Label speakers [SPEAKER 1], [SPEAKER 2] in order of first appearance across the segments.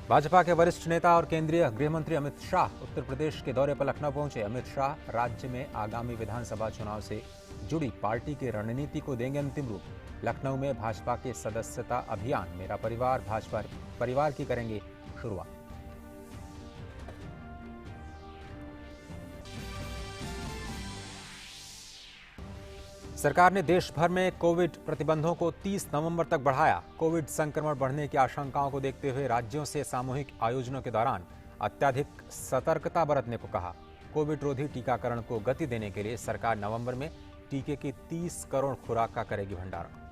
[SPEAKER 1] भाजपा के वरिष्ठ नेता और केंद्रीय गृह मंत्री अमित शाह उत्तर प्रदेश के दौरे पर लखनऊ पहुंचे। अमित शाह राज्य में आगामी विधानसभा चुनाव से जुड़ी पार्टी की रणनीति को देंगे अंतिम रूप। लखनऊ में भाजपा के सदस्यता अभियान मेरा परिवार भाजपा परिवार की करेंगे शुरुआत। सरकार ने देश भर में कोविड प्रतिबंधों को 30 नवंबर तक बढ़ाया। कोविड संक्रमण बढ़ने की आशंकाओं को देखते हुए राज्यों से सामूहिक आयोजनों के दौरान अत्यधिक सतर्कता बरतने को कहा। कोविड रोधी टीकाकरण को गति देने के लिए सरकार नवंबर में टीके की 30 करोड़ खुराक का करेगी भंडारण।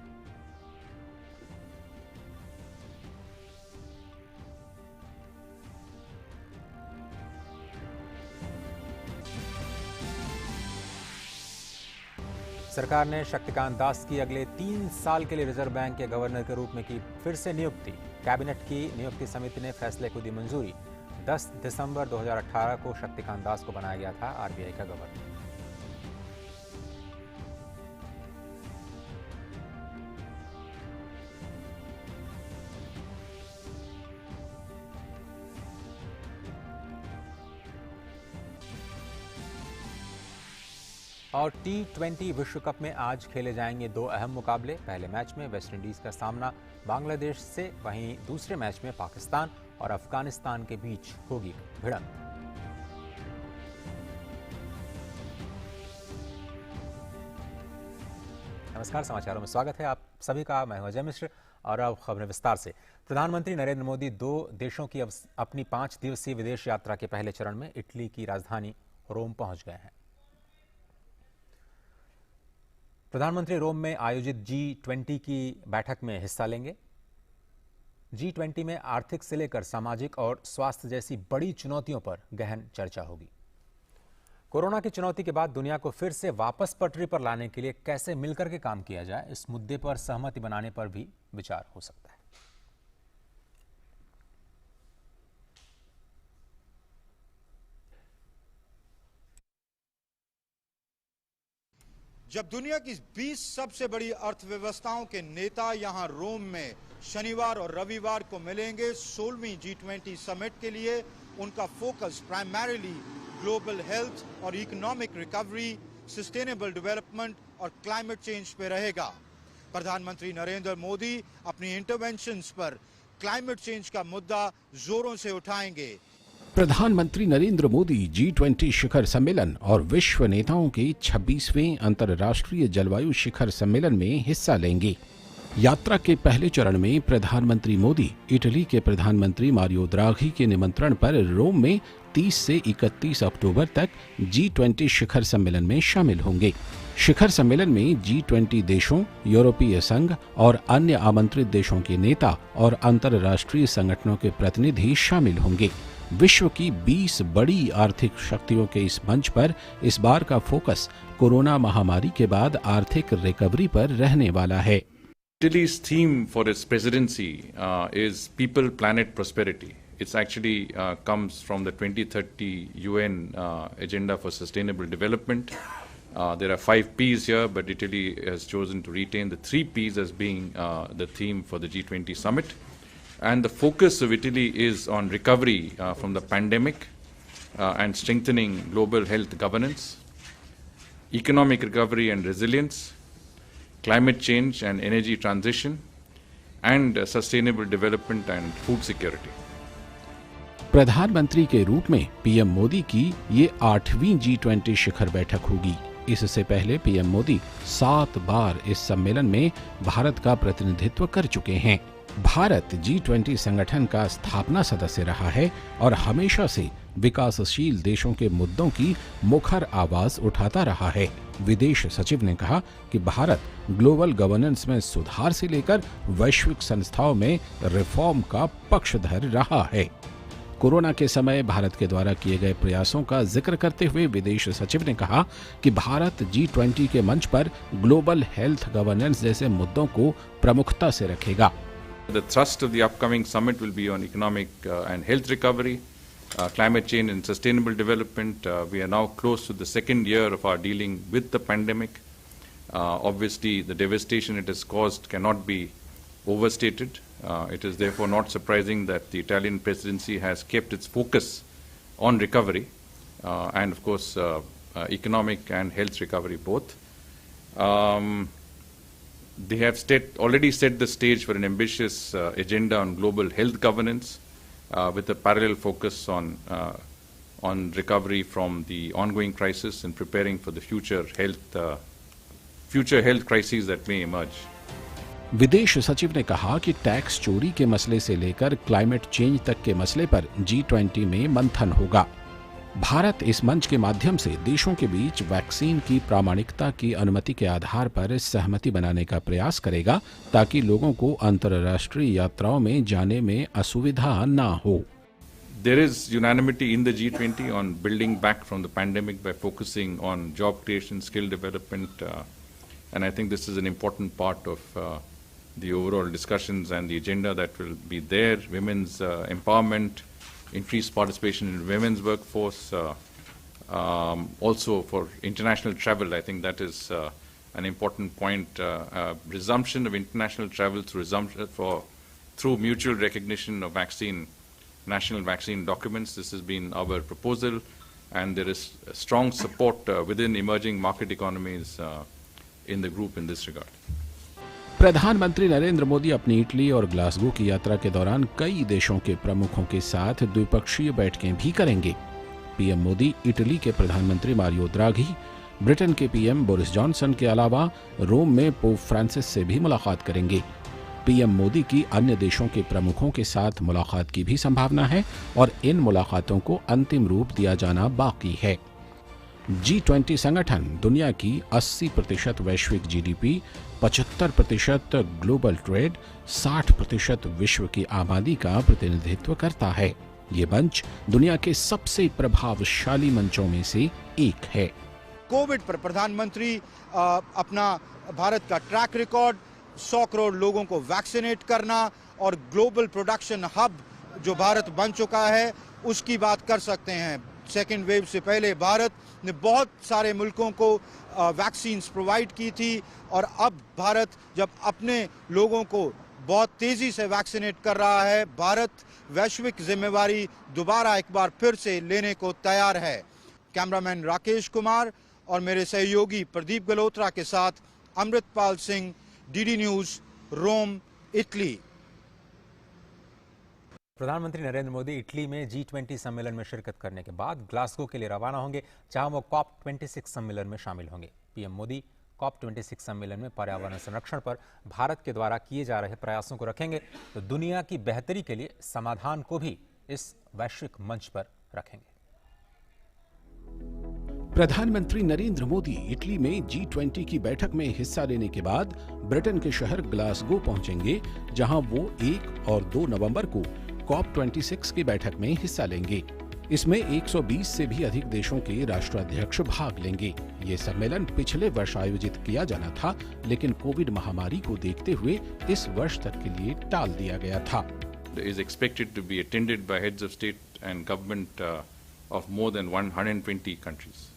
[SPEAKER 1] सरकार ने शक्तिकांत दास की अगले 3 साल के लिए रिजर्व बैंक के गवर्नर के रूप में की फिर से नियुक्ति। कैबिनेट की नियुक्ति समिति ने फैसले को दी मंजूरी। 10 दिसंबर 2018 को शक्तिकांत दास को बनाया गया था आरबीआई का गवर्नर। और T20 विश्व कप में आज खेले जाएंगे 2 अहम मुकाबले। पहले मैच में वेस्टइंडीज का सामना बांग्लादेश से, वहीं दूसरे मैच में पाकिस्तान और अफगानिस्तान के बीच होगी भिड़ंत। नमस्कार, समाचारों में स्वागत है आप सभी का। मैं हूं अजय मिश्र और अब खबरें विस्तार से। प्रधानमंत्री नरेंद्र मोदी 2 देशों की अपनी 5 दिवसीय विदेश यात्रा के पहले चरण में इटली की राजधानी रोम पहुंच गए हैं। प्रधानमंत्री रोम में आयोजित G20 की बैठक में हिस्सा लेंगे। G20 में आर्थिक से लेकर सामाजिक और स्वास्थ्य जैसी बड़ी चुनौतियों पर गहन चर्चा होगी। कोरोना की चुनौती के बाद दुनिया को फिर से वापस पटरी पर लाने के लिए कैसे मिलकर के काम किया जाए, इस मुद्दे पर सहमति बनाने पर भी विचार हो सकता है।
[SPEAKER 2] जब दुनिया की 20 सबसे बड़ी अर्थव्यवस्थाओं के नेता यहां रोम में शनिवार और रविवार को मिलेंगे 16वीं G20 समिट के लिए, उनका फोकस प्राइमरीली ग्लोबल हेल्थ और इकोनॉमिक रिकवरी, सस्टेनेबल डेवलपमेंट और क्लाइमेट चेंज पे रहेगा। प्रधानमंत्री नरेंद्र मोदी अपनी इंटरवेंशंस पर क्लाइमेट चेंज का मुद्दा जोरों से उठाएंगे।
[SPEAKER 3] प्रधानमंत्री नरेंद्र मोदी G20 शिखर सम्मेलन और विश्व नेताओं के 26वें अंतर्राष्ट्रीय जलवायु शिखर सम्मेलन में हिस्सा लेंगे। यात्रा के पहले चरण में प्रधानमंत्री मोदी इटली के प्रधानमंत्री मारियो द्राघी के निमंत्रण पर रोम में 30 से 31 अक्टूबर तक G20 शिखर सम्मेलन में शामिल होंगे। शिखर सम्मेलन में G20 देशों, यूरोपीय संघ और अन्य आमंत्रित देशों के नेता और अंतर्राष्ट्रीय संगठनों के प्रतिनिधि शामिल होंगे। विश्व की 20 बड़ी आर्थिक शक्तियों के इस मंच पर इस बार का फोकस कोरोना महामारी के बाद आर्थिक रिकवरी पर रहने वाला है।
[SPEAKER 4] Italy's theme for its presidency is People, Planet, Prosperity. It's actually comes from the 2030 UN Agenda for Sustainable Development. There are 5 Ps here, but Italy has chosen to retain the 3 Ps as being the theme for the G20 summit. And the focus of Italy is on recovery from the pandemic and strengthening global health governance, economic recovery and resilience, climate change and energy transition, and sustainable development and food security.
[SPEAKER 3] प्रधानमंत्री के रूप में PM Modi की ये 8वीं G20 शिखर बैठक होगी। इससे पहले पीएम मोदी 7 बार इस सम्मेलन में भारत का प्रतिनिधित्व कर चुके हैं। भारत G20 संगठन का स्थापना सदस्य रहा है और हमेशा से विकासशील देशों के मुद्दों की मुखर आवाज उठाता रहा है। विदेश सचिव ने कहा कि भारत ग्लोबल गवर्नेंस में सुधार से लेकर वैश्विक संस्थाओं में रिफॉर्म का पक्षधर रहा है। कोरोना के समय भारत के द्वारा किए गए प्रयासों का जिक्र करते हुए विदेश सचिव ने कहा कि भारत G20 के मंच पर ग्लोबल हेल्थ गवर्नेंस जैसे मुद्दों को प्रमुखता से रखेगा।
[SPEAKER 4] The thrust of the upcoming summit will be on economic and health recovery, climate change and sustainable development. We are now close to the second year of our dealing with the pandemic. Obviously, the devastation it has caused cannot be overstated. It is therefore not surprising that the Italian presidency has kept its focus on recovery and, of course, economic and health recovery both. They have already set the stage for an ambitious agenda on global health governance with a parallel focus on recovery from the ongoing crisis and preparing for the future health crises that may emerge.
[SPEAKER 3] विदेश सचिव ने कहा कि tax चोरी के मसले से लेकर क्लाइमेट चेंज तक के मसले पर G20 में मंथन होगा। भारत इस मंच के माध्यम से देशों के बीच वैक्सीन की प्रामाणिकता की अनुमति के आधार पर सहमति बनाने का प्रयास करेगा ताकि लोगों को अंतर्राष्ट्रीय यात्राओं में जाने में असुविधा ना हो।
[SPEAKER 4] There is unanimity in the G20 on building back from the pandemic by focusing on job creation, skill development, and I think this is an important part of the overall discussions and the agenda that will be there. Women's empowerment, increased participation in women's workforce, also for international travel. I think that is an important point. Resumption of international travel through mutual recognition of national vaccine documents. This has been our proposal, and there is strong support within emerging market economies in the group in this regard.
[SPEAKER 3] प्रधानमंत्री नरेंद्र मोदी अपनी Italy और Glasgow की यात्रा के दौरान कई देशों के प्रमुखों के साथ द्विपक्षीय बैठकें भी करेंगे। पीएम मोदी इटली के प्रधानमंत्री मारियो द्राघी, ब्रिटेन के पीएम बोरिस जॉनसन के अलावा रोम में पोप फ्रांसिस से भी मुलाकात करेंगे। पीएम मोदी की अन्य देशों के प्रमुखों के साथ मुलाकात की भी संभावना है और इन मुलाकातों को अंतिम रूप दिया जाना बाकी है। G20 संगठन दुनिया की 80% वैश्विक जीडीपी, 75% ग्लोबल ट्रेड, 60% विश्व की आबादी का प्रतिनिधित्व करता है। ये मंच दुनिया के सबसे प्रभावशाली मंचों में से एक है।
[SPEAKER 2] कोविड पर प्रधानमंत्री अपना भारत का ट्रैक रिकॉर्ड, 100 करोड़ लोगों को वैक्सीनेट करना और ग्लोबल प्रोडक्शन हब जो भारत बन चुका है उसकी बात कर सकते हैं। सेकेंड वेव से पहले भारत ने बहुत सारे मुल्कों को वैक्सीन्स प्रोवाइड की थी और अब भारत जब अपने लोगों को बहुत तेजी से वैक्सीनेट कर रहा है, भारत वैश्विक जिम्मेवारी दोबारा एक बार फिर से लेने को तैयार है। कैमरामैन राकेश कुमार और मेरे सहयोगी प्रदीप गल्होत्रा के साथ अमृतपाल सिंह, डीडी न्यूज, रोम, इटली।
[SPEAKER 1] प्रधानमंत्री नरेंद्र मोदी इटली में G20 सम्मेलन में शिरकत करने के बाद ग्लासगो के लिए रवाना होंगे, जहां वो COP26 सम्मेलन में शामिल होंगे। पीएम मोदी COP26 सम्मेलन में पर्यावरण संरक्षण पर भारत के द्वारा किए जा रहे प्रयासों को रखेंगे, तो दुनिया की बेहतरी के लिए समाधान को भी इस वैश्विक मंच पर रखेंगे।
[SPEAKER 3] प्रधानमंत्री नरेंद्र मोदी इटली में G20 की बैठक में हिस्सा लेने के बाद ब्रिटेन के शहर ग्लासगो पहुंचेंगे, जहां वो 1 और 2 नवंबर को COP26 की बैठक में हिस्सा लेंगे। इसमें 120 से भी अधिक देशों के राष्ट्राध्यक्ष भाग लेंगे। ये सम्मेलन पिछले वर्ष आयोजित किया जाना था, लेकिन कोविड महामारी को देखते हुए इस वर्ष तक के लिए टाल दिया गया था।
[SPEAKER 4] Is expected to be attended by heads of state and government of more than 120 countries.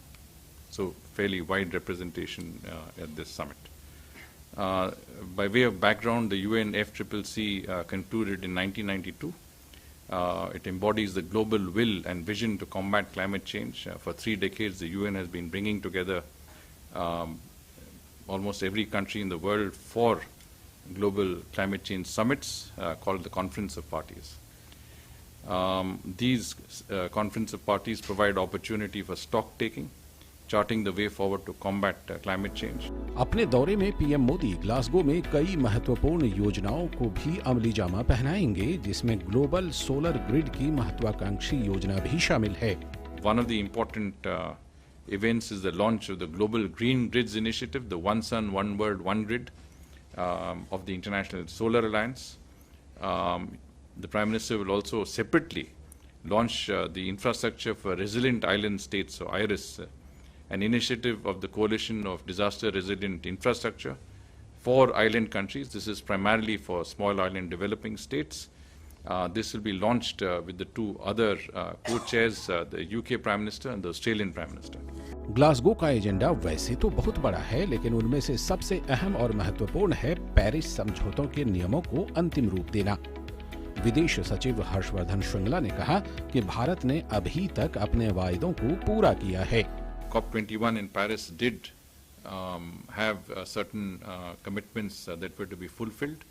[SPEAKER 4] So fairly wide representation at this summit. By way of background, the UNFCCC concluded in 1992. It embodies the global will and vision to combat climate change. For 3 decades, the UN has been bringing together almost every country in the world for global climate change summits called the Conference of Parties. These Conference of Parties provide opportunity for stock taking, charting the way forward to combat climate change.
[SPEAKER 3] अपने दौरे में PM Modi Glasgow में कई महत्वपूर्ण योजनाओं को भी अमली जामा पहनाएंगे, जिसमें ग्लोबल सोलर ग्रिड की महत्वाकांक्षी योजना भी शामिल है।
[SPEAKER 4] One of the important events is the launch of the Global Green Grids Initiative, the One Sun, One World, One Grid of the International Solar Alliance. The Prime Minister will also separately launch the Infrastructure for Resilient Island States, or IRIS, an initiative of the Coalition of Disaster Resilient Infrastructure for island countries. This is primarily for small island developing states, This will be launched with the two other co-chairs, the UK Prime Minister and the Australian Prime Minister.
[SPEAKER 3] Glasgow का agenda वैसे तो बहुत बड़ा है, लेकिन उनमें से सबसे अहम और महत्वपूर्ण है पेरिस समझौतों के नियमों को अंतिम रूप देना। विदेश सचिव हर्षवर्धन श्रृंगला ने कहा कि भारत ने अभी तक अपने वायदों को पूरा किया है।
[SPEAKER 4] COP21 in Paris did have certain commitments that were to be fulfilled.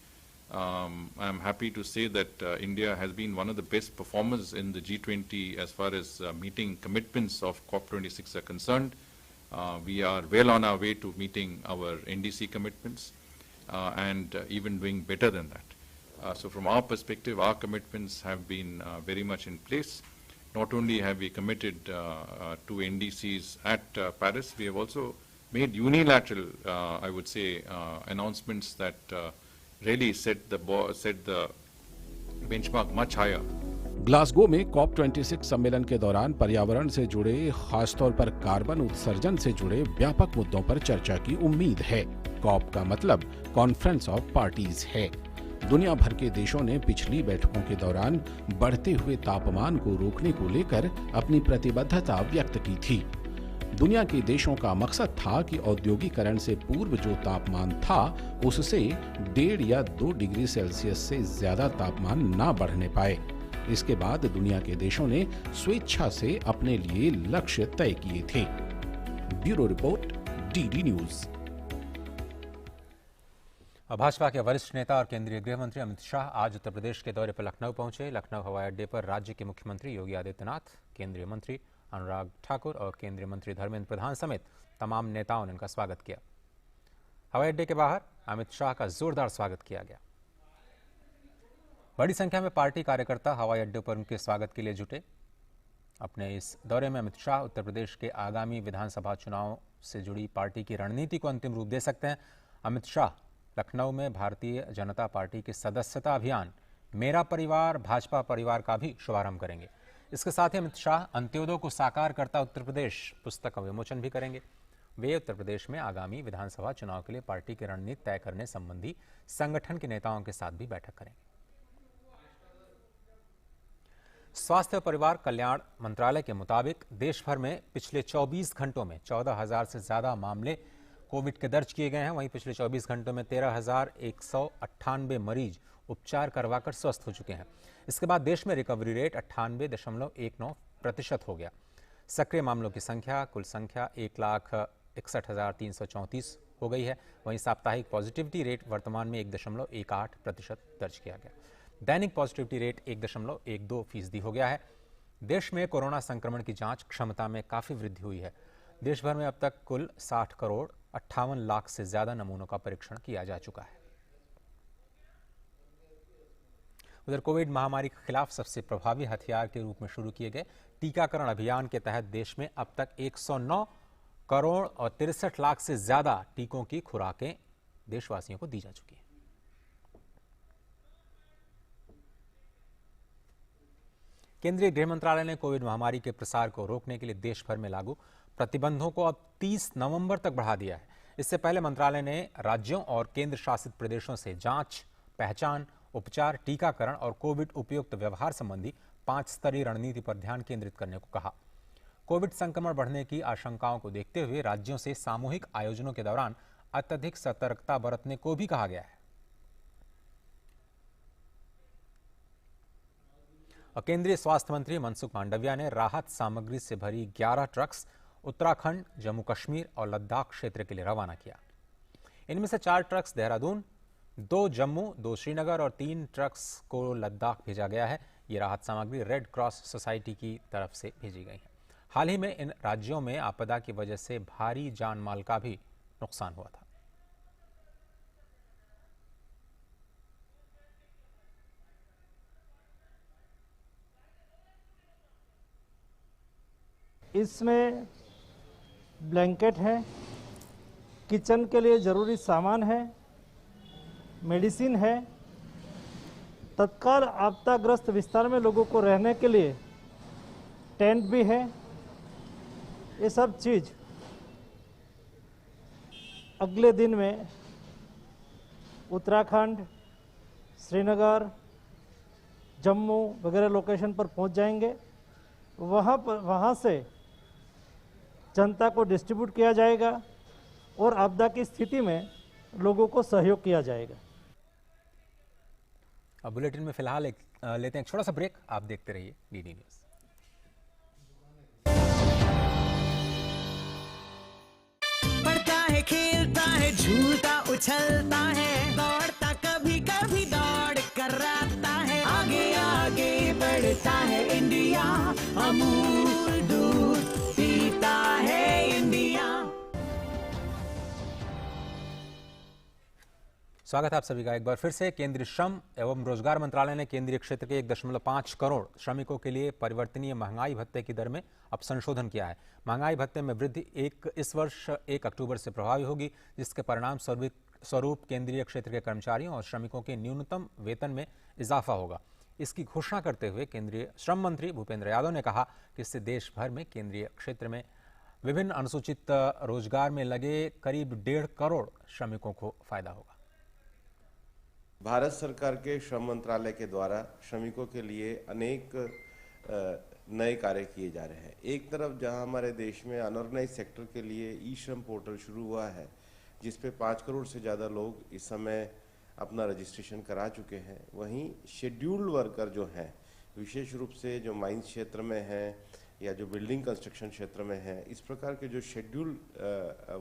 [SPEAKER 4] I'm happy to say that India has been one of the best performers in the G20 as far as meeting commitments of COP26 are concerned. We are well on our way to meeting our NDC commitments and even doing better than that. So from our perspective, our commitments have been very much in place. Not only have we committed to NDCs at Paris, we have also made unilateral, I would say, announcements that really set the benchmark much higher.
[SPEAKER 3] Glasgow में COP26 सम्मेलन के दौरान पर्यावरण से जुड़े, खासतौर पर carbon उत्सर्जन से जुड़े व्यापक मुद्दों पर चर्चा की उम्मीद है। COP का मतलब कॉन्फ्रेंस ऑफ पार्टीज है। दुनिया भर के देशों ने पिछली बैठकों के दौरान बढ़ते हुए तापमान को रोकने को लेकर अपनी प्रतिबद्धता व्यक्त की थी। दुनिया के देशों का मकसद था कि औद्योगिकरण से पूर्व जो तापमान था उससे 1.5 या 2 डिग्री सेल्सियस से ज्यादा तापमान ना बढ़ने पाए। इसके बाद दुनिया के देशों ने स्वेच्छा से अपने लिए लक्ष्य तय किए थे। Bureau report, DD news.
[SPEAKER 1] Bhajpa के वरिष्ठ नेता और केंद्रीय गृह मंत्री अमित शाह आज उत्तर प्रदेश के दौरे पर लखनऊ पहुंचे। लखनऊ हवाई अड्डे पर राज्य के मुख्यमंत्री योगी आदित्यनाथ, केंद्रीय मंत्री अनुराग ठाकुर और केंद्रीय मंत्री धर्मेंद्र प्रधान समेत तमाम नेताओं ने उनका स्वागत किया। हवाई अड्डे के बाहर अमित शाह का जोरदार स्वागत किया गया। बड़ी संख्या में पार्टी कार्यकर्ता हवाई अड्डे पर उनके स्वागत के लिए जुटे। अपने इस दौरे में अमित शाह उत्तर प्रदेश के आगामी विधानसभा चुनाव से जुड़ी पार्टी की रणनीति को अंतिम रूप दे सकते हैं। अमित शाह लखनऊ में भारतीय जनता पार्टी के सदस्यता अभियान मेरा परिवार भाजपा परिवार का भी शुभारंभ करेंगे। इसके साथ ही अमित शाह अंत्योदय को साकार करता उत्तर प्रदेश पुस्तक का विमोचन भी करेंगे। वे उत्तर प्रदेश में आगामी विधानसभा चुनाव के लिए पार्टी की रणनीति तय करने संबंधी संगठन के नेताओं के साथ भी बैठक करेंगे। स्वास्थ्य और परिवार कल्याण मंत्रालय के मुताबिक देश भर में पिछले 24 घंटों में 14,000 से ज्यादा मामले कोविड के दर्ज किए गए हैं। वहीं पिछले 24 घंटों में 13,198 मरीज उपचार करवाकर स्वस्थ हो चुके हैं। इसके बाद देश में रिकवरी रेट 98.19% हो गया। सक्रिय मामलों की संख्या कुल संख्या 1,61,334 हो गई है। वहीं साप्ताहिक पॉजिटिविटी रेट वर्तमान में 1.18% दर्ज किया गया। दैनिक पॉजिटिविटी रेट 1.12% हो गया है। देश में कोरोना संक्रमण की जांच क्षमता में काफी वृद्धि हुई है। देश भर में अब तक कुल 60 करोड़ 58 लाख से ज्यादा नमूनों का परीक्षण किया जा चुका है। उधर कोविड महामारी के खिलाफ सबसे प्रभावी हथियार के रूप में शुरू किए गए टीकाकरण अभियान के तहत देश में अब तक 109 करोड़ और 63 लाख से ज्यादा टीकों की खुराकें देशवासियों को दी जा चुकी हैं। केंद्रीय गृह मंत्रालय ने कोविड महामारी के प्रसार को रोकने के लिए देश भर में लागू प्रतिबंधों को अब 30 नवंबर तक बढ़ा दिया है। इससे पहले मंत्रालय ने राज्यों और केंद्र शासित प्रदेशों से जांच, पहचान, उपचार, टीकाकरण और कोविड उपयुक्त व्यवहार संबंधी 5 स्तरीय रणनीति पर ध्यान केंद्रित करने को कहा। कोविड संक्रमण बढ़ने की आशंकाओं को देखते हुए राज्यों से सामूहिक आयोजनों के दौरान अत्यधिक सतर्कता बरतने को भी कहा गया है। और केंद्रीय स्वास्थ्य मंत्री मनसुख मांडविया ने राहत सामग्री से भरी 11 ट्रक्स उत्तराखंड, जम्मू कश्मीर और लद्दाख क्षेत्र के लिए रवाना किया। इनमें से 4 ट्रक्स देहरादून, 2 जम्मू, 2 श्रीनगर और 3 ट्रक्स को लद्दाख भेजा गया है। ये राहत सामग्री रेड क्रॉस सोसाइटी की तरफ से भेजी गई है। हाल ही में इन राज्यों में आपदा की वजह से भारी जान माल का भी नुकसान हुआ था।
[SPEAKER 5] इसमें ब्लैंकेट है, किचन के लिए ज़रूरी सामान है, मेडिसिन है, तत्काल आपदाग्रस्त विस्तार में लोगों को रहने के लिए टेंट भी है। ये सब चीज़ अगले दिन में उत्तराखंड, श्रीनगर, जम्मू वगैरह लोकेशन पर पहुंच जाएंगे। वहाँ से जनता को डिस्ट्रीब्यूट किया जाएगा और आपदा की स्थिति में लोगों को सहयोग किया जाएगा।
[SPEAKER 1] अब बुलेटिन में फिलहाल लेते हैं एक छोटा सा ब्रेक। आप देखते रहिए डीडी न्यूज।
[SPEAKER 6] पढ़ता है, खेलता है, झूलता उछलता है, दौड़ता कभी कभी दौड़ कराता है, आगे आगे बढ़ता है इंडिया, अमूल दूध पीता है इंडिया।
[SPEAKER 1] स्वागत है आप सभी का एक बार फिर से। केंद्रीय श्रम एवं रोजगार मंत्रालय ने केंद्रीय क्षेत्र के 1.5 करोड़ श्रमिकों के लिए परिवर्तनीय महंगाई भत्ते की दर में अब संशोधन किया है। महंगाई भत्ते में वृद्धि इस वर्ष 1 अक्टूबर से प्रभावी होगी, जिसके परिणाम स्वरूप केंद्रीय क्षेत्र के कर्मचारियों और श्रमिकों के न्यूनतम वेतन में इजाफा होगा। इसकी घोषणा करते हुए केंद्रीय श्रम मंत्री भूपेंद्र यादव ने कहा कि इससे देश भर में केंद्रीय क्षेत्र में विभिन्न अनुसूचित रोजगार में लगे करीब 1.5 करोड़ श्रमिकों को फायदा होगा।
[SPEAKER 7] भारत सरकार के श्रम मंत्रालय के द्वारा श्रमिकों के लिए अनेक नए कार्य किए जा रहे हैं। एक तरफ जहां हमारे देश में अनऑर्गेनाइज सेक्टर के लिए ई श्रम पोर्टल शुरू हुआ है, जिस पे 5 करोड़ से ज़्यादा लोग इस समय अपना रजिस्ट्रेशन करा चुके हैं, वहीं शेड्यूल्ड वर्कर जो हैं, विशेष रूप से जो माइंस क्षेत्र में हैं या जो बिल्डिंग कंस्ट्रक्शन क्षेत्र में हैं, इस प्रकार के जो शेड्यूल्ड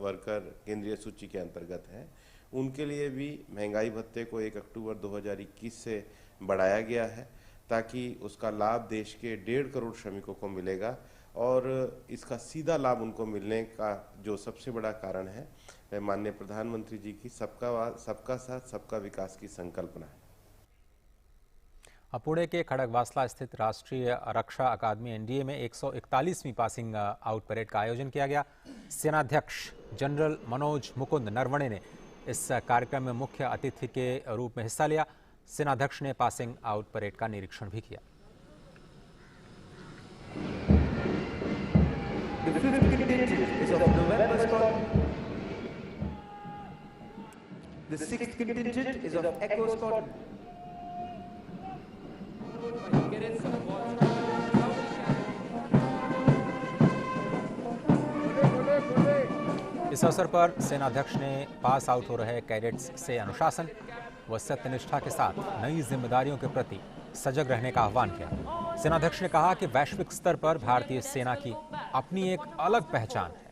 [SPEAKER 7] वर्कर केंद्रीय सूची के अंतर्गत हैं, उनके लिए भी महंगाई भत्ते को 1 अक्टूबर 2021 से बढ़ाया गया है, ताकि उसका लाभ देश के 1.5 करोड़ श्रमिकों को मिलेगा। और इसका सीधा लाभ उनको मिलने का जो सबसे बड़ा कारण है, वह माननीय प्रधानमंत्री जी की सबका साथ सबका विकास की संकल्पना है।
[SPEAKER 1] पुणे के खड़गवासला स्थित राष्ट्रीय रक्षा अकादमी एनडीए में 141वीं पासिंग आउट परेड का आयोजन किया गया। सेनाध्यक्ष जनरल मनोज मुकुंद नरवणे ने इस कार्यक्रम में मुख्य अतिथि के रूप में हिस्सा लिया। सेनाध्यक्ष ने पासिंग आउट परेड का निरीक्षण भी किया।
[SPEAKER 8] The 6th contingent is of Echo Squadron.
[SPEAKER 1] इस अवसर पर सेनाध्यक्ष ने पास आउट हो रहे कैडेट्स से अनुशासन व सत्यनिष्ठा के साथ नई जिम्मेदारियों के प्रति सजग रहने का आह्वान किया। सेनाध्यक्ष ने कहा कि वैश्विक स्तर पर भारतीय सेना की अपनी एक अलग पहचान है।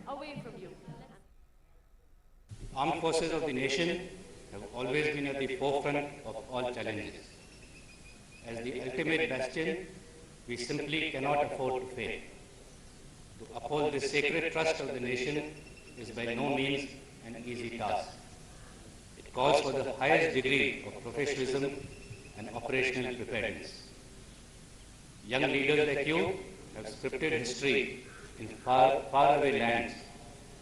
[SPEAKER 9] Armed forces of the nation have always been at the forefront of all challenges. As the ultimate bastion, we simply cannot afford to fail. To uphold the sacred trust of the nation is by no means an easy task. It calls for the highest degree of professionalism and operational preparedness. Young leaders like you have scripted history in faraway lands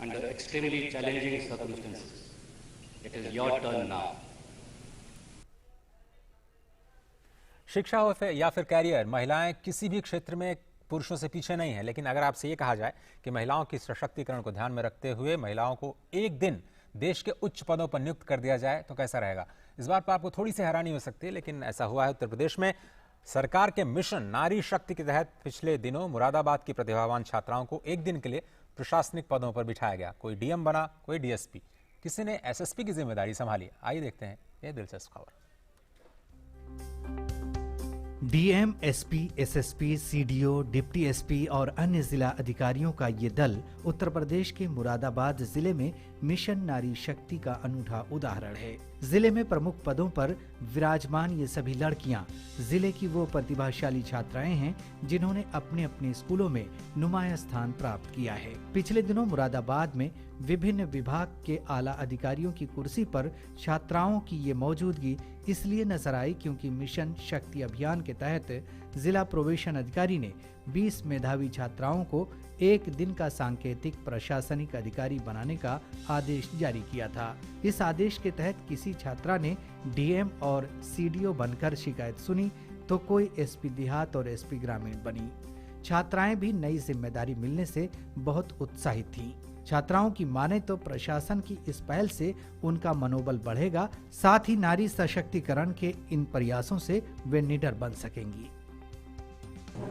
[SPEAKER 9] under extremely challenging circumstances. It is your turn now.
[SPEAKER 1] शिक्षा हो या फिर career, महिलाएं किसी भी क्षेत्र में पुरुषों से पीछे नहीं है। लेकिन अगर आपसे ये कहा जाए कि महिलाओं की सशक्तिकरण को ध्यान में रखते हुए महिलाओं को एक दिन देश के उच्च पदों पर नियुक्त कर दिया जाए तो कैसा रहेगा। इस बात पर आपको थोड़ी सी हैरानी हो सकती है, लेकिन ऐसा हुआ है। उत्तर प्रदेश में सरकार के मिशन नारी शक्ति के तहत पिछले दिनों मुरादाबाद की प्रतिभावान छात्राओं को एक दिन के लिए प्रशासनिक पदों पर बिठाया गया। कोई डीएम बना, कोई डीएसपी, किसी ने एसएसपी की जिम्मेदारी संभाली। आइए देखते हैं ये दिलचस्प खबर।
[SPEAKER 10] DM, SP, SSP, CDO, deputy SP और अन्य जिला अधिकारियों का ये दल उत्तर प्रदेश के मुरादाबाद जिले में मिशन नारी शक्ति का अनूठा उदाहरण है। जिले में प्रमुख पदों पर विराजमान ये सभी लड़कियां जिले की वो प्रतिभाशाली छात्राएं हैं जिन्होंने अपने अपने स्कूलों में नुमाया स्थान प्राप्त किया है। पिछले दिनों मुरादाबाद में विभिन्न विभाग के आला अधिकारियों की कुर्सी पर छात्राओं की ये मौजूदगी इसलिए नजर आई क्योंकि मिशन शक्ति अभियान के तहत जिला प्रोबेशन अधिकारी ने 20 मेधावी छात्राओं को एक दिन का सांकेतिक प्रशासनिक अधिकारी बनाने का आदेश जारी किया था। इस आदेश के तहत किसी छात्रा ने डीएम और सीडीओ बनकर शिकायत सुनी तो कोई एसपी देहात और एसपी ग्रामीण बनी। छात्राएं भी नई जिम्मेदारी मिलने से बहुत उत्साहित थीं। छात्राओं की माने तो प्रशासन की इस पहल से उनका मनोबल बढ़ेगा, साथ ही नारी सशक्तिकरण के इन प्रयासों से वे निडर बन सकेंगी।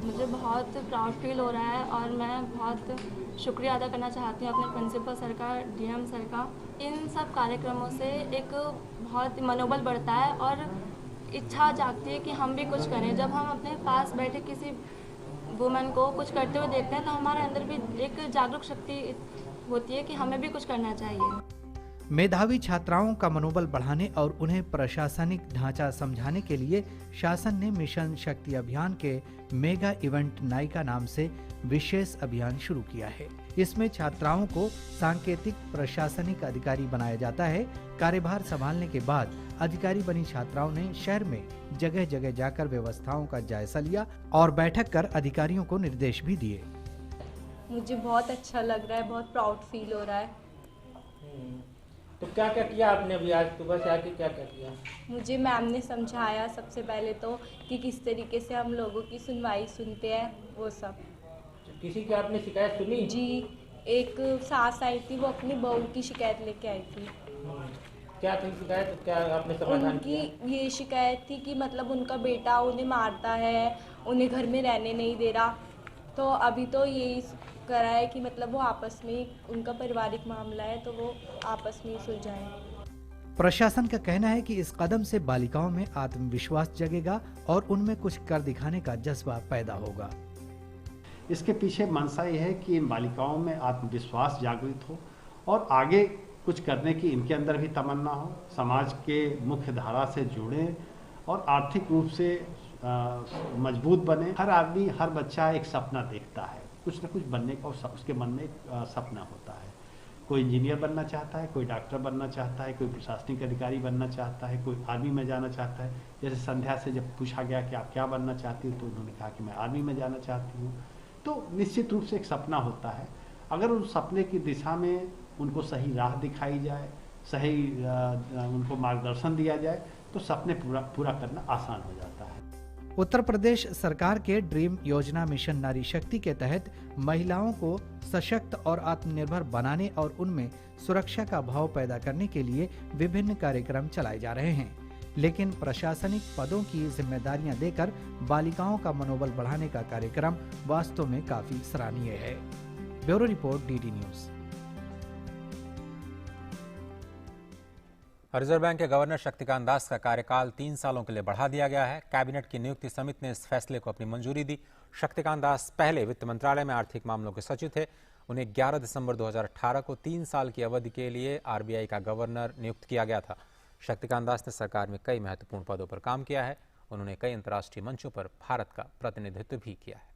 [SPEAKER 11] मुझे बहुत प्राउड फील हो रहा है और मैं बहुत शुक्रिया अदा करना चाहती हूँ अपने प्रिंसिपल सर का, डीएम सर का। इन सब कार्यक्रमों से एक बहुत मनोबल बढ़ता है और इच्छा जागती है कि हम भी कुछ करें। जब हम अपने पास बैठे किसी वुमेन को कुछ करते हुए देखते हैं तो हमारे अंदर भी एक जागरूक शक्ति होती है कि हमें भी कुछ करना चाहिए।
[SPEAKER 10] मेधावी छात्राओं का मनोबल बढ़ाने और उन्हें प्रशासनिक ढांचा समझाने के लिए शासन ने मिशन शक्ति अभियान के मेगा इवेंट नायिका नाम से विशेष अभियान शुरू किया है। इसमें छात्राओं को सांकेतिक प्रशासनिक अधिकारी बनाया जाता है। कार्यभार संभालने के बाद अधिकारी बनी छात्राओं ने शहर में जगह जगह जाकर व्यवस्थाओं का जायजा लिया और बैठक कर अधिकारियों को निर्देश भी दिए।
[SPEAKER 11] मुझे बहुत अच्छा लग रहा है, बहुत प्राउड फील हो रहा है।
[SPEAKER 12] तो क्या क्या किया आपने अभी आज सुबह से आके, क्या क्या किया?
[SPEAKER 11] मुझे मैम ने समझाया सबसे पहले तो कि किस तरीके से हम लोगों की सुनवाई सुनते हैं, वो सब।
[SPEAKER 12] किसी की आपने शिकायत सुनी?
[SPEAKER 11] जी, एक सास आई थी, वो अपनी बहू की शिकायत लेके आई थी।
[SPEAKER 12] क्या थी शिकायत, क्या आपने समाधान किया?
[SPEAKER 11] उनकी ये शिकायत थी कि मतलब उनका बेटा उन्हें मारता है, उन्हें घर में रहने नहीं दे रहा। तो अभी तो यही करा है कि मतलब वो आपस में, उनका पारिवारिक मामला है तो वो आपस में सुलझाएं।
[SPEAKER 10] प्रशासन का कहना है कि इस कदम से बालिकाओं में आत्मविश्वास जगेगा और उनमें कुछ कर दिखाने का जज्बा पैदा होगा।
[SPEAKER 13] इसके पीछे मंशा ये है कि इन बालिकाओं में आत्मविश्वास जागृत हो और आगे कुछ करने की इनके अंदर भी तमन्ना हो, समाज के मुख्य धारा से जुड़े और आर्थिक रूप से मजबूत बने। हर आदमी, हर बच्चा एक सपना देखता है, कुछ न कुछ बनने का उसके मन में एक सपना होता है। कोई इंजीनियर बनना चाहता है, कोई डॉक्टर बनना चाहता है, कोई प्रशासनिक अधिकारी बनना चाहता है, कोई आर्मी में जाना चाहता है। जैसे संध्या से जब पूछा गया कि आप क्या बनना चाहती हो तो उन्होंने कहा कि मैं आर्मी में जाना चाहती हूँ। तो निश्चित रूप से एक सपना होता है। अगर उस सपने की दिशा में उनको सही राह दिखाई जाए, सही उनको मार्गदर्शन दिया जाए तो सपने पूरा करना आसान हो जाता है।
[SPEAKER 10] उत्तर प्रदेश सरकार के ड्रीम योजना मिशन नारी शक्ति के तहत महिलाओं को सशक्त और आत्मनिर्भर बनाने और उनमें सुरक्षा का भाव पैदा करने के लिए विभिन्न कार्यक्रम चलाए जा रहे हैं, लेकिन प्रशासनिक पदों की जिम्मेदारियां देकर बालिकाओं का मनोबल बढ़ाने का कार्यक्रम वास्तव में काफी सराहनीय है। Bureau report, DD news.
[SPEAKER 1] Reserve bank के गवर्नर शक्तिकांत दास का कार्यकाल 3 सालों के लिए बढ़ा दिया गया है। कैबिनेट की नियुक्ति समिति ने इस फैसले को अपनी मंजूरी दी। शक्तिकांत दास पहले वित्त मंत्रालय में आर्थिक मामलों के सचिव थे। उन्हें 11 दिसंबर 2018 को 3 साल की अवधि के लिए आरबीआई का गवर्नर नियुक्त किया गया था। शक्तिकांत दास ने सरकार में कई महत्वपूर्ण पदों पर काम किया है। उन्होंने कई अंतर्राष्ट्रीय मंचों पर भारत का प्रतिनिधित्व भी किया है।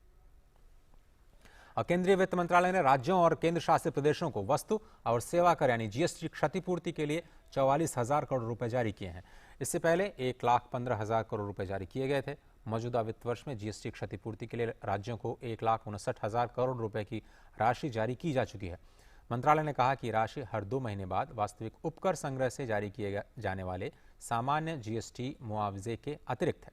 [SPEAKER 1] केंद्रीय वित्त मंत्रालय ने राज्यों और केंद्र शासित प्रदेशों को वस्तु और सेवा कर यानी जीएसटी क्षतिपूर्ति के लिए 44,000 करोड़ रुपए जारी किए हैं। इससे पहले 1,15,000 करोड़ रुपए जारी किए गए थे। मौजूदा वित्त वर्ष में जीएसटी क्षतिपूर्ति के लिए राज्यों को 1,59,000 करोड़ रुपए की राशि जारी की जा चुकी है। मंत्रालय ने कहा कि राशि हर 2 महीने बाद वास्तविक उपकर संग्रह से जारी किए जाने वाले सामान्य जीएसटी मुआवजे के अतिरिक्त है।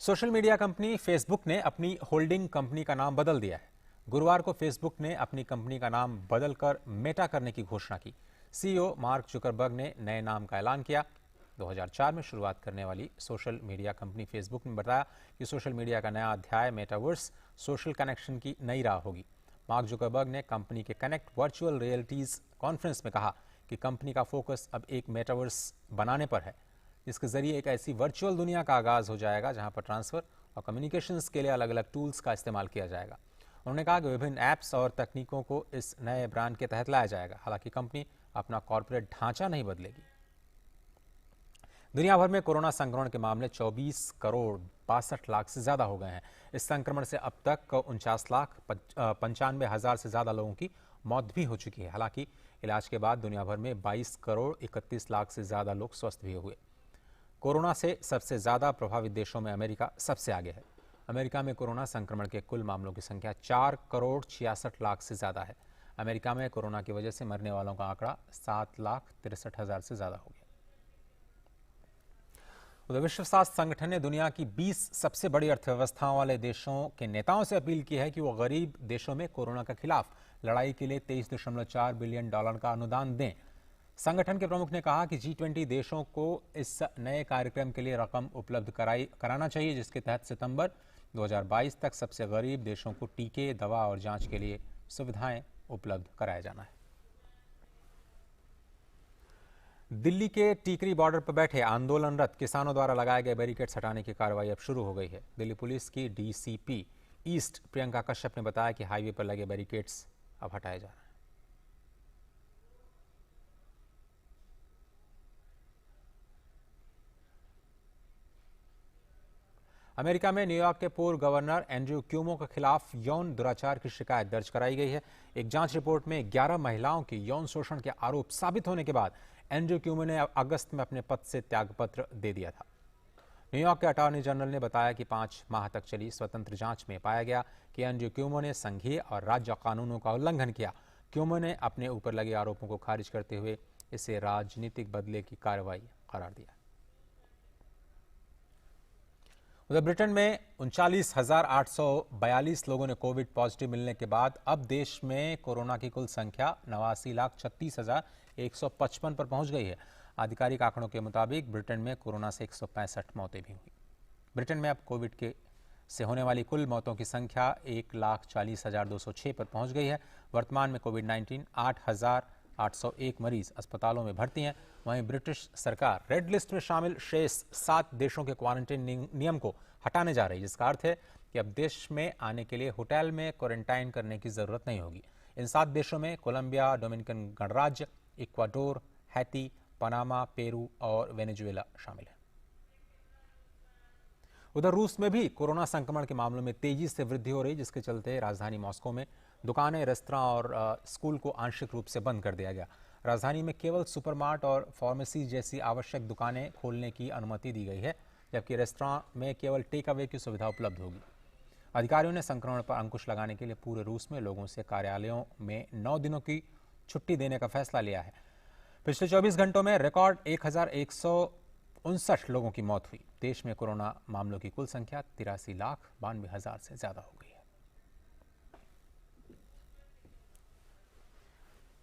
[SPEAKER 1] सोशल मीडिया कंपनी फेसबुक ने अपनी होल्डिंग कंपनी का नाम बदल दिया है। गुरुवार को फेसबुक ने अपनी कंपनी का नाम बदलकर मेटा करने की घोषणा की। सीईओ मार्क जुकरबर्ग ने नए नाम का ऐलान किया। 2004 में शुरुआत करने वाली सोशल मीडिया कंपनी फेसबुक ने बताया कि सोशल मीडिया का नया अध्याय मेटावर्स सोशल कनेक्शन की नई राह होगी। मार्क जुकरबर्ग ने कंपनी के कनेक्ट वर्चुअल रियलिटीज कॉन्फ्रेंस में कहा कि कंपनी का फोकस अब एक मेटावर्स बनाने पर है, जिसके जरिए एक ऐसी वर्चुअल दुनिया का आगाज हो जाएगा जहां पर ट्रांसफर और कम्युनिकेशंस के लिए अलग अलग टूल्स का इस्तेमाल किया जाएगा। उन्होंने कहा कि विभिन्न ऐप्स और तकनीकों को इस नए ब्रांड के तहत लाया जाएगा। हालांकि कंपनी अपना कॉर्पोरेट ढांचा नहीं बदलेगी। दुनिया भर में कोरोना संक्रमण के मामले 24,62,00,000 से ज्यादा हो गए हैं। इस संक्रमण से अब तक 49,95,000 से ज्यादा लोगों की मौत भी हो चुकी है। हालांकि इलाज के बाद दुनिया भर में 22,31,00,000 से ज्यादा लोग स्वस्थ भी हुए। कोरोना से सबसे ज्यादा प्रभावित देशों में अमेरिका सबसे आगे है। अमेरिका में कोरोना संक्रमण के कुल मामलों की संख्या 4,66,00,000 से ज्यादा है। अमेरिका में कोरोना की वजह से मरने वालों का आंकड़ा 7,63,000 से ज्यादा हो गया। उधर विश्व स्वास्थ्य संगठन ने दुनिया की 20 सबसे बड़ी अर्थव्यवस्थाओं वाले देशों के नेताओं से अपील की है कि वो गरीब देशों में कोरोना के खिलाफ लड़ाई के लिए $23.4 बिलियन का अनुदान दें। संगठन के प्रमुख ने कहा कि G20 देशों को इस नए कार्यक्रम के लिए रकम उपलब्ध कराना चाहिए, जिसके तहत सितंबर 2022 तक सबसे गरीब देशों को टीके, दवा और जांच के लिए सुविधाएं उपलब्ध कराया जाना है। दिल्ली के टीकरी बॉर्डर पर बैठे आंदोलनरत किसानों द्वारा लगाए गए बैरिकेड्स हटाने की कार्रवाई अब शुरू हो गई है। दिल्ली पुलिस की डीसीपी ईस्ट प्रियंका कश्यप ने बताया कि हाईवे पर लगे बैरिकेड्स अब हटाए जा रहे हैं। अमेरिका में न्यूयॉर्क के पूर्व गवर्नर एंड्रयू क्यूमो के खिलाफ यौन दुराचार की शिकायत दर्ज कराई गई है। एक जांच रिपोर्ट में 11 महिलाओं के यौन शोषण के आरोप साबित होने के बाद एंड्रयू क्यूमो ने अगस्त में अपने पद से त्यागपत्र दे दिया था। न्यूयॉर्क के अटॉर्नी जनरल ने बताया कि 5 माह तक चली स्वतंत्र जांच में पाया गया कि एंड्रयू क्यूमो ने संघीय और राज्य कानूनों का उल्लंघन किया। क्यूमो ने अपने ऊपर लगे आरोपों को खारिज करते हुए इसे राजनीतिक बदले की कार्रवाई करार दिया। उधर ब्रिटेन में 39,842 लोगों ने कोविड पॉजिटिव मिलने के बाद अब देश में कोरोना की कुल संख्या 89,36,155 पर पहुंच गई है। आधिकारिक आंकड़ों के मुताबिक ब्रिटेन में कोरोना से 165 मौतें भी हुई। ब्रिटेन में अब कोविड से होने वाली कुल मौतों की संख्या 1,40,206 पर पहुंच गई है। वर्तमान में कोविड-19 8,801 मरीज अस्पतालों में भर्ती हैं। वहीं ब्रिटिश सरकार रेड लिस्ट में शामिल शेष 7 देशों के क्वारंटाइन नियम को हटाने जा रही है, जिसका अर्थ है कि अब देश में आने के लिए होटल में क्वारंटाइन करने की जरूरत नहीं होगी। इन 7 देशों में कोलंबिया, डोमिनिकन गणराज्य, इक्वाडोर, हैती, पनामा, पेरू और वेनेजुएला शामिल है। उधर रूस में भी कोरोना संक्रमण के मामलों में तेजी से वृद्धि हो रही, जिसके चलते राजधानी मॉस्को में दुकानें, रेस्तरां और स्कूल को आंशिक रूप से बंद कर दिया गया। राजधानी में केवल सुपरमार्ट और फार्मेसी जैसी आवश्यक दुकानें खोलने की अनुमति दी गई है, जबकि रेस्तरां में केवल टेक अवे की सुविधा उपलब्ध होगी। अधिकारियों ने संक्रमण पर अंकुश लगाने के लिए पूरे रूस में लोगों से कार्यालयों में 9 दिनों की छुट्टी देने का फैसला लिया है। पिछले 24 घंटों में रिकॉर्ड 1,159 लोगों की मौत हुई। देश में कोरोना मामलों की कुल संख्या 83,92,000 से ज्यादा हो गई है।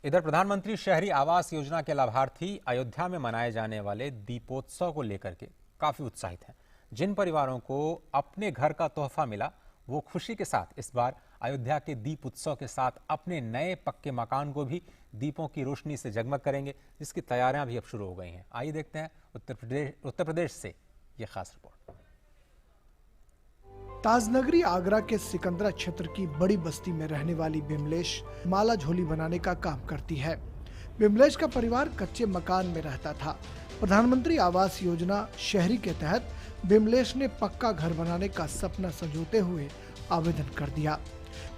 [SPEAKER 1] इधर प्रधानमंत्री शहरी आवास योजना के लाभार्थी अयोध्या में मनाए जाने वाले दीपोत्सव को लेकर के काफी उत्साहित हैं। जिन परिवारों को अपने घर का तोहफा मिला, वो खुशी के साथ इस बार अयोध्या के दीप उत्सव के साथ अपने नए पक्के मकान को भी दीपों की रोशनी से जगमग करेंगे, जिसकी तैयारियां भी अब शुरू हो गई हैं। आइए देखते हैं उत्तर प्रदेश से ये खास रिपोर्ट।
[SPEAKER 14] ताजनगरी आगरा के सिकंदरा क्षेत्र की बड़ी बस्ती में रहने वाली बिमलेश माला झोली बनाने का काम करती है। बिमलेश का परिवार कच्चे मकान में रहता था। प्रधानमंत्री आवास योजना शहरी के तहत बिमलेश ने पक्का घर बनाने का सपना संजोते हुए आवेदन कर दिया।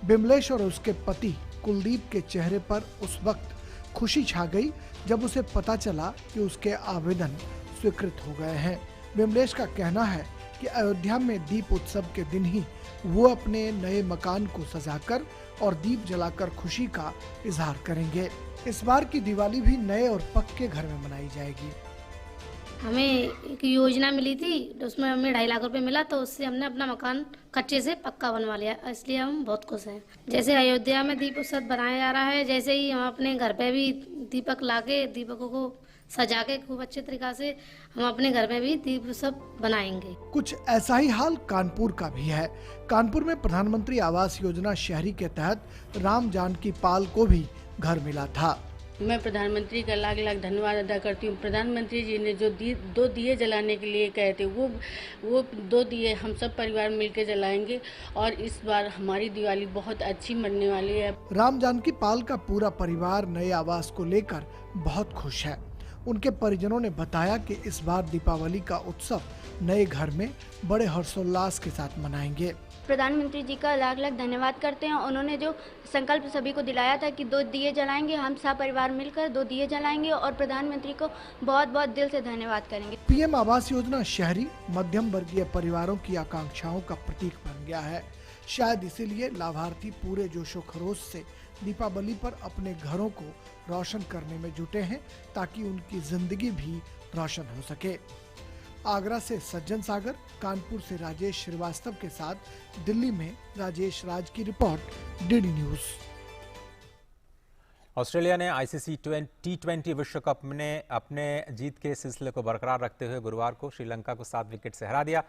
[SPEAKER 14] बिमलेश और उसके पति कुलदीप के चेहरे पर उस वक्त खुशी छा गई जब उसे पता चला कि उसके आवेदन स्वीकृत हो गए हैं। बिमलेश का कहना है कि अयोध्या में दीप उत्सव के दिन ही वो अपने नए मकान को सजाकर और दीप जलाकर खुशी का इजहार करेंगे। इस बार की दिवाली भी नए और पक्के घर में मनाई जाएगी।
[SPEAKER 15] हमें एक योजना मिली थी, उसमें हमें 2.5 लाख रुपए मिला, तो उससे हमने अपना मकान कच्चे से पक्का बनवा लिया, इसलिए हम बहुत खुश हैं। जैसे अयोध्या में दीप उत्सव बनाया जा रहा है, जैसे ही हम अपने घर पे भी दीपक लाके दीपकों को सजा के खूब अच्छे तरीका से हम अपने घर में भी दीप उत्सव बनाएंगे।
[SPEAKER 14] कुछ ऐसा ही हाल कानपुर का भी है। कानपुर में प्रधानमंत्री आवास योजना शहरी के तहत राम जानकी पाल को भी घर मिला था।
[SPEAKER 16] मैं प्रधानमंत्री का लाख लाख धन्यवाद अदा करती हूँ। प्रधानमंत्री जी ने जो 2 दिए जलाने के लिए कहे थे, वो 2 दिए हम सब परिवार मिलकर जलाएंगे और इस बार हमारी दिवाली बहुत अच्छी मनने वाली है।
[SPEAKER 14] राम जानकी पाल का पूरा परिवार नए आवास को लेकर बहुत खुश है। उनके परिजनों ने बताया कि इस बार दीपावली का उत्सव नए घर में बड़े हर्षोल्लास के साथ मनाएंगे।
[SPEAKER 17] प्रधानमंत्री जी का लाख लाख धन्यवाद करते हैं। उन्होंने जो संकल्प सभी को दिलाया था कि 2 दिए जलाएंगे, हम सब परिवार मिलकर 2 दिए जलाएंगे और प्रधानमंत्री को बहुत बहुत दिल से धन्यवाद करेंगे।
[SPEAKER 14] पीएम आवास योजना शहरी मध्यम वर्गीय परिवारों की आकांक्षाओं का प्रतीक बन गया है। शायद इसीलिए लाभार्थी पूरे जोशो खरोश से दीपावली पर अपने घरों को रोशन करने में जुटे हैं, ताकि उनकी जिंदगी भी रोशन हो सके। आगरा से सज्जन सागर, कानपुर से राजेश श्रीवास्तव के साथ दिल्ली में राजेश राज की रिपोर्ट, डीडी न्यूज।
[SPEAKER 1] ऑस्ट्रेलिया ने आईसीसी T20 विश्व कप में अपने जीत के सिलसिले को बरकरार रखते हुए गुरुवार को श्रीलंका को 7 विकेट से हरा दिया।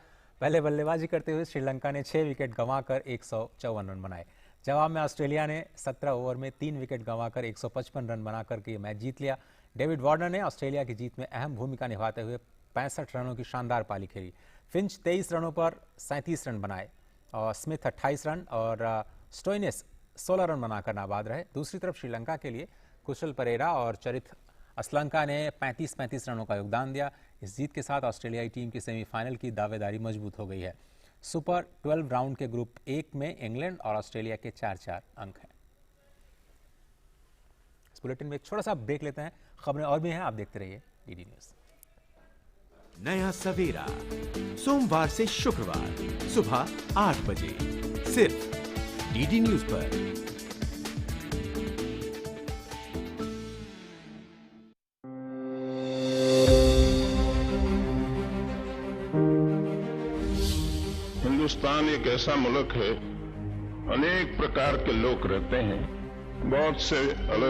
[SPEAKER 1] पहले बल्लेबाजी करते हुए श्रीलंका ने 6 विकेट गंवाकर 154 रन बनाए। जवाब में ऑस्ट्रेलिया ने 17 ओवर में 3 विकेट गंवाकर 155 रन बनाकर के मैच जीत लिया। डेविड वार्नर ने ऑस्ट्रेलिया की जीत में अहम भूमिका निभाते हुए 65 रनों की शानदार पारी खेली। फिंच 23 रनों पर 37 रन बनाए और स्मिथ 28 रन और स्टोइनिस 16 रन बनाकर नाबाद रहे। दूसरी तरफ श्रीलंका के लिए कुशल परेरा और चरित असलंका ने 35 रनों का योगदान दिया। इस जीत के साथ ऑस्ट्रेलियाई टीम की सेमीफाइनल की दावेदारी मजबूत हो गई है। सुपर 12 राउंड के ग्रुप 1 में इंग्लैंड और ऑस्ट्रेलिया के 4-4 अंक हैं। इस बुलेटिन में एक छोटा सा ब्रेक लेते हैं। खबरें और भी हैं, आप देखते रहिए डीडी न्यूज।
[SPEAKER 18] नया सवेरा सोमवार से शुक्रवार सुबह 8 बजे सिर्फ डीडी न्यूज पर।
[SPEAKER 19] हिंदुस्तान एक ऐसा मुल्क है, अनेक प्रकार के लोग रहते हैं, बहुत से अलग